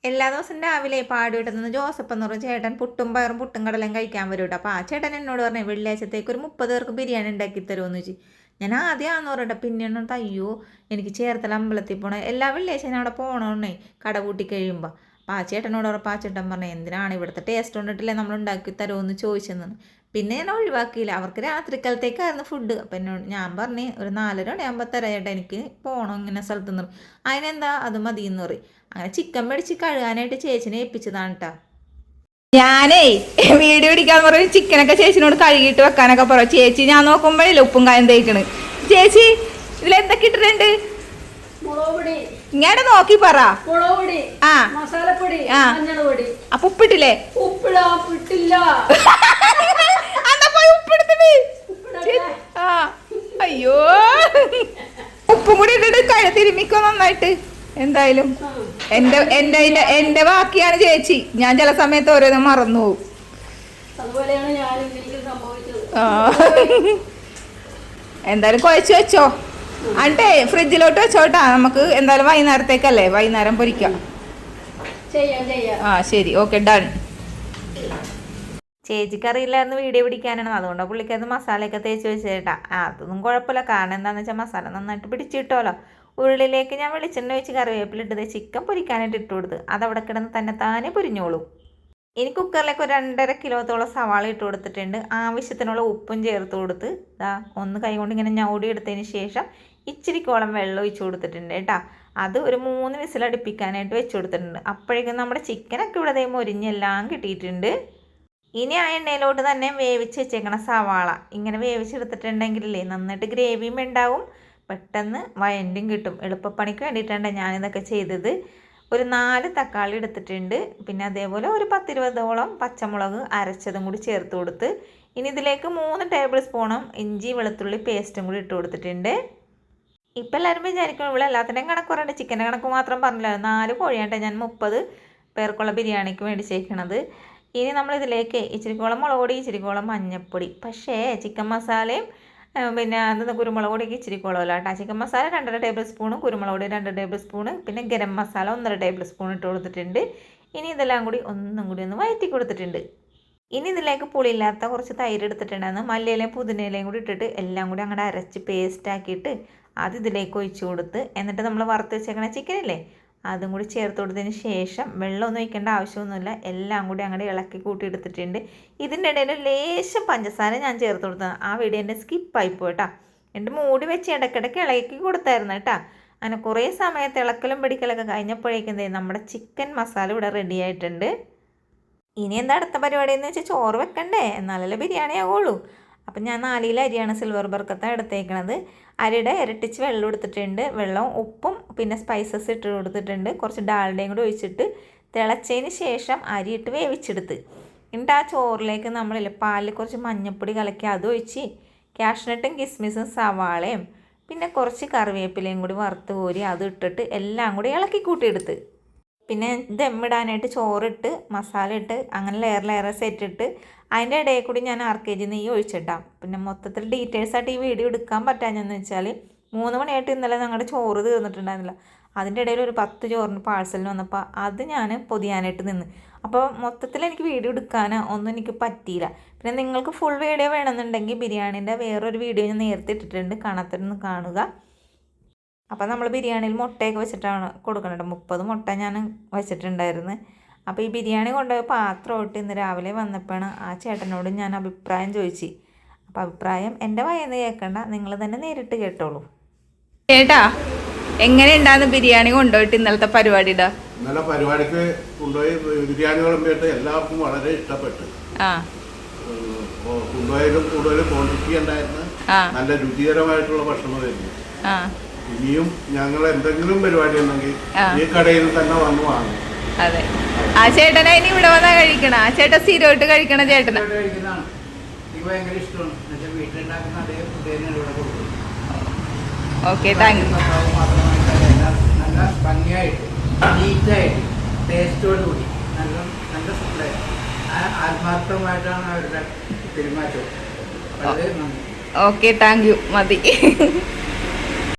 എല്ലാ ദിവസവും രാവിലെ പാടുവിട്ട് നിന്ന് ജോസഫ് എന്ന് പറഞ്ഞ ചേട്ടൻ പുട്ടും പയറും പുട്ടും കടലയും കഴിക്കാൻ വരും കേട്ടോ. അപ്പോൾ ആ ചേട്ടൻ എന്നോട് പറഞ്ഞു വെള്ളിയാഴ്ചത്തേക്ക് ഒരു 30 പേർക്ക് ബിരിയാണി ഉണ്ടാക്കി തരുമെന്ന് ചോദിച്ചു. ഞാൻ ആദ്യമാണെന്ന് പറയട്ടെ. പിന്നെ അയ്യോ എനിക്ക് ചേർത്തല അമ്പലത്തിൽ പോകണം, എല്ലാ വെള്ളിയാഴ്ച ഞാൻ അവിടെ പോകണമെന്നേ കട കൂട്ടി കഴിയുമ്പോൾ. അപ്പോൾ ആ ചേട്ടനോട് ഉറപ്പ് ആ ചേട്ടൻ പറഞ്ഞു എന്തിനാണ് ഇവിടുത്തെ ടേസ്റ്റ് കൊണ്ടിട്ടില്ലേ നമ്മൾ ഉണ്ടാക്കി തരുമെന്ന് ചോദിച്ചെന്ന്. പിന്നെ ഞാൻ ഒഴിവാക്കിയില്ല, അവർക്ക് രാത്രിക്കാലത്തേക്കായിരുന്നു ഫുഡ്. അപ്പം എന്നോട് ഞാൻ പറഞ്ഞു ഒരു 4:30 മണിയാകുമ്പോൾ തരാം ചേട്ടാ, എനിക്ക് പോകണം ഇങ്ങനെ സ്ഥലത്ത് നിന്ന്. അതിനെന്താ അത് മതിയെന്ന് പറയും. അങ്ങനെ ചിക്കൻ മേടിച്ച് കഴുകാനായിട്ട് ചേച്ചിനെ ഏൽപ്പിച്ചതാണ് കേട്ടോ. ഞാനേ വീഡിയോ പിടിക്കാൻ പറയും ചിക്കനൊക്കെ ചേച്ചിനോട് കഴുകിയിട്ട് വെക്കാനൊക്കെ പറയും. ചേച്ചി ഞാൻ നോക്കുമ്പോഴേ ഉപ്പും കായം തേക്കണ്. ചേച്ചി ഇതിലെന്തൊക്കെ ഇട്ടിട്ടുണ്ട്? ഇങ്ങനെ നോക്കി പറ. ആ മസാലപ്പൊടി, മഞ്ഞൾപ്പൊടി. അപ്പൊ ഉപ്പിട്ടില്ലേ? ഉപ്പിട്ടില്ല. ആ അയ്യോ ഉപ്പും കൂടി ഇട്ടിട്ട് തിരുമിക്കോ നന്നായിട്ട്. എന്തായാലും എന്റെ ബാക്കിയാണ് ചേച്ചി. ഞാൻ ചില സമയത്ത് ഓരോന്നും മറന്നു പോകും. എന്തായാലും കുഴച്ച് വെച്ചോ, അണ്ടേ ഫ്രിഡ്ജിലോട്ട് വെച്ചോട്ടാ. നമുക്ക് എന്തായാലും വൈകുന്നേരത്തേക്കല്ലേ, വൈകുന്നേരം പൊരിക്കാം. ആ ശരി, ഓക്കെ, ഡൺ. ചേച്ചിക്ക് അറിയില്ലായിരുന്നു വീഡിയോ പിടിക്കാനാണ്, അതുകൊണ്ടാണ് പുള്ളിക്കത് മസാലയൊക്കെ തേച്ച് വെച്ചേട്ടാ. അതൊന്നും കുഴപ്പമില്ല, കാരണം എന്താണെന്ന് വെച്ചാൽ മസാല നന്നായിട്ട് പിടിച്ചിട്ടോലോ. ഉള്ളിലേക്ക് ഞാൻ വെളിച്ചെണ്ണ ഒഴിച്ച് കറിവേപ്പിലിട്ടത് ചിക്കൻ പൊരിക്കാനായിട്ട് ഇട്ട് കൊടുത്ത് അതവിടെ കിടന്ന് തന്നെ താനെ പൊരിഞ്ഞോളൂ. ഇനി കുക്കറിലേക്ക് ഒരു 2.5 കിലോത്തോളം സവാള ഇട്ട് കൊടുത്തിട്ടുണ്ട്. ആവശ്യത്തിനുള്ള ഉപ്പും ചേർത്ത് കൊടുത്ത് ഒന്ന് കൈ കൊണ്ട് ഇങ്ങനെ ഞൗടി എടുത്തതിന് ശേഷം ഇച്ചിരിക്കോളം വെള്ളം ഒഴിച്ച് കൊടുത്തിട്ടുണ്ട് കേട്ടോ. അത് ഒരു 3 വിസിലടുപ്പിക്കാനായിട്ട് വെച്ച് കൊടുത്തിട്ടുണ്ട്. അപ്പോഴേക്കും നമ്മുടെ ചിക്കനൊക്കെ ഇവിടെ മൊരിഞ്ഞെല്ലാം കിട്ടിയിട്ടുണ്ട്. ഇനി ആ എണ്ണയിലോട്ട് തന്നെ വേവിച്ച് വെച്ചേക്കണ സവാള ഇങ്ങനെ വേവിച്ചെടുത്തിട്ടുണ്ടെങ്കിലേ നന്നായിട്ട് ഗ്രേവിയും ഉണ്ടാവും, പെട്ടെന്ന് വഴണ്ടും കിട്ടും. എളുപ്പപ്പണിക്ക് വേണ്ടിയിട്ടാണ് ഞാനിതൊക്കെ ചെയ്തത്. ഒരു 4 തക്കാളി എടുത്തിട്ടുണ്ട്. പിന്നെ അതേപോലെ ഒരു 10-20ഓളം പച്ചമുളക് അരച്ചതും കൂടി ചേർത്ത് കൊടുത്ത് ഇനി ഇതിലേക്ക് 3 ടേബിൾ സ്പൂണും ഇഞ്ചി വെളുത്തുള്ളി പേസ്റ്റും കൂടി ഇട്ട് കൊടുത്തിട്ടുണ്ട്. ഇപ്പം എല്ലാവരും വിചാരിക്കും ഇവിടെ എല്ലാത്തിൻ്റെയും കണക്ക് പറയണ്ട, ചിക്കൻ്റെ കണക്ക് മാത്രം പറഞ്ഞില്ല. 4 കോഴിയാട്ടെ ഞാൻ 30 പേർക്കുള്ള ബിരിയാണിക്ക് വേണ്ടി ചേർക്കണത്. ഇനി നമ്മളിതിലേക്ക് ഇച്ചിരിക്കോളം മുളക് പൊടി, ഇച്ചിരിക്കോളം മഞ്ഞൾപ്പൊടി, പക്ഷേ ചിക്കൻ മസാലയും പിന്നെ അത് കുരുമുളക് പൊടിക്ക് ഇച്ചിരിക്കോളമല്ല കേട്ടോ. ചിക്കൻ മസാല 2.5 ടേബിൾ സ്പൂണും കുരുമുളക് പൊടി 2 ടേബിൾ സ്പൂണ്, പിന്നെ ഗരം മസാല 1.5 ടേബിൾ സ്പൂൺ ഇട്ട് കൊടുത്തിട്ടുണ്ട്. ഇനി ഇതെല്ലാം കൂടി ഒന്നും കൂടി ഒന്ന് വഴറ്റി കൊടുത്തിട്ടുണ്ട്. ഇനി ഇതിലേക്ക് പുളിയില്ലാത്ത കുറച്ച് തൈര് എടുത്തിട്ടുണ്ടായിരുന്നു. മല്ലിയിലയും പുതിനയിലയും കൂടി ഇട്ടിട്ട് എല്ലാം കൂടി അങ്ങോട്ട് അരച്ച് പേസ്റ്റ് ആക്കിയിട്ട് അത് ഇതിലേക്ക് ഒഴിച്ചു കൊടുത്ത് എന്നിട്ട് നമ്മൾ വറുത്ത് വെച്ചേക്കണ ചിക്കനില്ലേ അതും കൂടി ചേർത്ത് കൊടുത്തതിന് ശേഷം വെള്ളമൊന്നും ഒഴിക്കേണ്ട ആവശ്യമൊന്നുമില്ല. എല്ലാം കൂടി അങ്ങോട്ട് ഇളക്കി കൂട്ടിയെടുത്തിട്ടുണ്ട്. ഇതിൻ്റെ ഇടയിൽ ലേശം പഞ്ചസാര ഞാൻ ചേർത്ത് കൊടുത്തത്. ആ വീഡിയോ എൻ്റെ സ്കിപ്പായിപ്പോയി കേട്ടോ. എൻ്റെ മൂടി വെച്ച് ഇടയ്ക്കിടയ്ക്ക് ഇളക്കി കൊടുത്തായിരുന്നു കേട്ടോ. അങ്ങനെ കുറേ സമയത്ത് ഇളക്കലും പിടിക്കലൊക്കെ കഴിഞ്ഞപ്പോഴേക്കും നമ്മുടെ ചിക്കൻ മസാല ഇവിടെ റെഡി ആയിട്ടുണ്ട്. ഇനി എന്താ അടുത്ത പരിപാടി എന്ന് വെച്ചാൽ ചോറ് വെക്കണ്ടേ, എന്നാലല്ലേ ബിരിയാണി ആവുള്ളൂ. അപ്പം ഞാൻ 4 കിലോ അരിയാണ് സിൽവർ ബർക്കത്താണ് എടുത്തേക്കണത്. അരിയുടെ ഇരട്ടിച്ച് വെള്ളം എടുത്തിട്ടുണ്ട്. വെള്ളവും ഉപ്പും പിന്നെ സ്പൈസസ് ഇട്ട് കൊടുത്തിട്ടുണ്ട്. കുറച്ച് ഡാൽഡയും കൂടി ഒഴിച്ചിട്ട് തിളച്ചതിന് ശേഷം അരി ഇട്ട് വേവിച്ചെടുത്ത് എന്നിട്ട് ആ ചോറിലേക്ക് നമ്മളില്ലേ പാലിൽ കുറച്ച് മഞ്ഞൾപ്പൊടി കലക്കി അത് ഒഴിച്ച് കാഷ്നട്ടും കിസ്മിസും സവാളയും പിന്നെ കുറച്ച് കറിവേപ്പിലയും കൂടി വറുത്ത് കോരി അത് ഇട്ടിട്ട് എല്ലാം കൂടി ഇളക്കി കൂട്ടിയെടുത്ത് പിന്നെ ദമ്മിടാനായിട്ട് ചോറിട്ട് മസാല ഇട്ട് അങ്ങനെ ലെയർ സെറ്റ് ഇട്ട് അതിൻ്റെ ഇടയിൽ കൂടി ഞാൻ 1/2 kg നെയ്യ് ഒഴിച്ചിട്ടാം. പിന്നെ മൊത്തത്തിൽ ഡീറ്റെയിൽസ് ആയിട്ട് ഈ വീഡിയോ എടുക്കാൻ പറ്റാഞ്ഞെന്ന് വെച്ചാൽ 3 മണിയായിട്ട് ഇന്നലെ ഞങ്ങളുടെ ചോറ് തീർന്നിട്ടുണ്ടായിരുന്നില്ല. അതിൻ്റെ ഇടയിൽ ഒരു 10 ചോറിന് പാഴ്സലിന് വന്നപ്പോൾ അത് ഞാൻ പൊതിയാനായിട്ട് നിന്ന്. അപ്പോൾ മൊത്തത്തിൽ എനിക്ക് വീഡിയോ എടുക്കാനോ ഒന്നും എനിക്ക് പറ്റിയില്ല. പിന്നെ നിങ്ങൾക്ക് ഫുൾ വീഡിയോ വേണമെന്നുണ്ടെങ്കിൽ ബിരിയാണീൻ്റെ വേറൊരു വീഡിയോ ഞാൻ നേരത്തെ ഇട്ടിട്ടുണ്ട്, കാണാത്തതൊന്ന് കാണുക. അപ്പോൾ നമ്മൾ ബിരിയാണിയിൽ മുട്ടയൊക്കെ വെച്ചിട്ടാണ് കൊടുക്കുന്നത്. 30 മുട്ട ഞാൻ വെച്ചിട്ടുണ്ടായിരുന്നു. അപ്പോൾ ഈ ബിരിയാണി കൊണ്ടുപോയി പാത്രമായിട്ട് ഇന്ന് രാവിലെ വന്നപ്പോഴാണ് ആ ചേട്ടനോട് ഞാൻ അഭിപ്രായം ചോദിച്ചു. അപ്പോൾ അഭിപ്രായം എൻ്റെ വായന്ന് കേൾക്കണ്ട, നിങ്ങൾ തന്നെ നേരിട്ട് കേട്ടോളൂ. ചേട്ടാ എങ്ങനെ ഉണ്ടായിരുന്നു ബിരിയാണി കൊണ്ടുപോയിട്ട് ഇന്നലത്തെ പരിപാടിയുടെ? ഇന്നലെ പരിപാടിക്ക് കൊണ്ടുപോയി ബിരിയാണി വിളമ്പിയിട്ട് എല്ലാവർക്കും വളരെ ഇഷ്ടപ്പെട്ടു. കൊണ്ടുപോയാലും കൂടുതലും ക്വാണ്ടിറ്റി ഉണ്ടായിരുന്നു, നല്ല രുചികരമായിട്ടുള്ള ഭക്ഷണമായിരുന്നു. ഇനിയും ഞങ്ങൾ എന്തെങ്കിലും പരിപാടി ഉണ്ടെങ്കിൽ ഈ കടയിൽ തന്നെ വന്ന് വാങ്ങും. അതെ, ആ ചേട്ടനെ ഇനി ഇവിടെ വന്നാ കഴിക്കണ, ആ ചേട്ടൻ സ്ഥിരമായിട്ട് കഴിക്കണ ചേട്ടനാ. Okay, thank you. നല്ല ഭംഗിയായിട്ട് നീറ്റായിട്ട് ടേസ്റ്റോടുകൂടി നല്ല നല്ല ഫുഡായിട്ട് ആത്മാർത്ഥമായിട്ടാണ് അവരുടെ പെരുമാറ്റം. വളരെ നന്ദി. ഓക്കെ, താങ്ക് യു, മതി.